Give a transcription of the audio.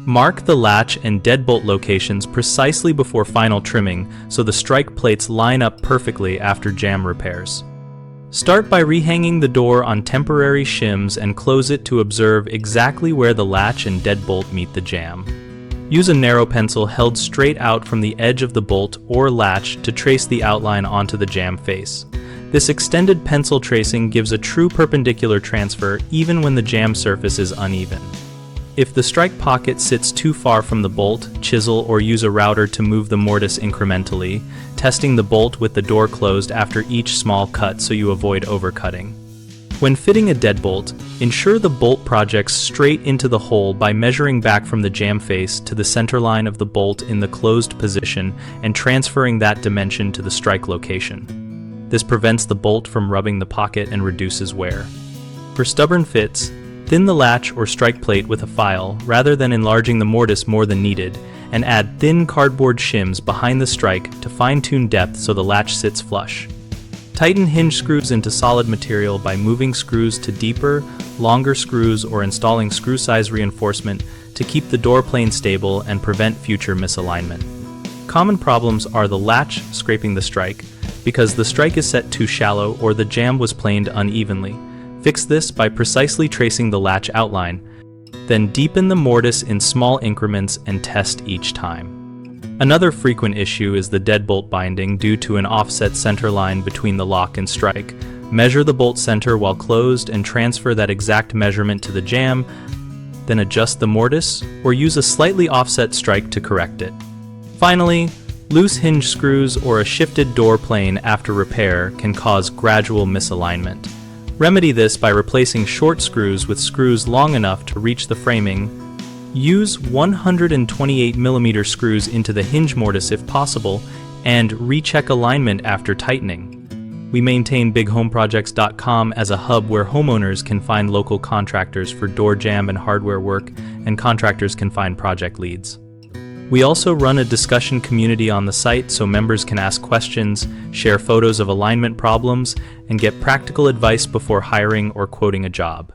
Mark the latch and deadbolt locations precisely before final trimming so the strike plates line up perfectly after jamb repairs. Start by rehanging the door on temporary shims and close it to observe exactly where the latch and deadbolt meet the jamb. Use a narrow pencil held straight out from the edge of the bolt or latch to trace the outline onto the jamb face. This extended pencil tracing gives a true perpendicular transfer even when the jamb surface is uneven. If the strike pocket sits too far from the bolt, chisel or use a router to move the mortise incrementally, testing the bolt with the door closed after each small cut so you avoid overcutting. When fitting a deadbolt, ensure the bolt projects straight into the hole by measuring back from the jamb face to the center line of the bolt in the closed position and transferring that dimension to the strike location. This prevents the bolt from rubbing the pocket and reduces wear. For stubborn fits, thin the latch or strike plate with a file rather than enlarging the mortise more than needed, and add thin cardboard shims behind the strike to fine-tune depth so the latch sits flush. Tighten hinge screws into solid material by moving screws to deeper, longer screws or installing screw size reinforcement to keep the door plane stable and prevent future misalignment. Common problems are the latch scraping the strike because the strike is set too shallow or the jamb was planed unevenly. Fix this by precisely tracing the latch outline, then deepen the mortise in small increments and test each time. Another frequent issue is the deadbolt binding due to an offset center line between the lock and strike. Measure the bolt center while closed and transfer that exact measurement to the jamb, then adjust the mortise or use a slightly offset strike to correct it. Finally, loose hinge screws or a shifted door plane after repair can cause gradual misalignment. Remedy this by replacing short screws with screws long enough to reach the framing. Use 128mm screws into the hinge mortise if possible, and recheck alignment after tightening. We maintain bighomeprojects.com as a hub where homeowners can find local contractors for door jamb and hardware work, and contractors can find project leads. We also run a discussion community on the site so members can ask questions, share photos of alignment problems, and get practical advice before hiring or quoting a job.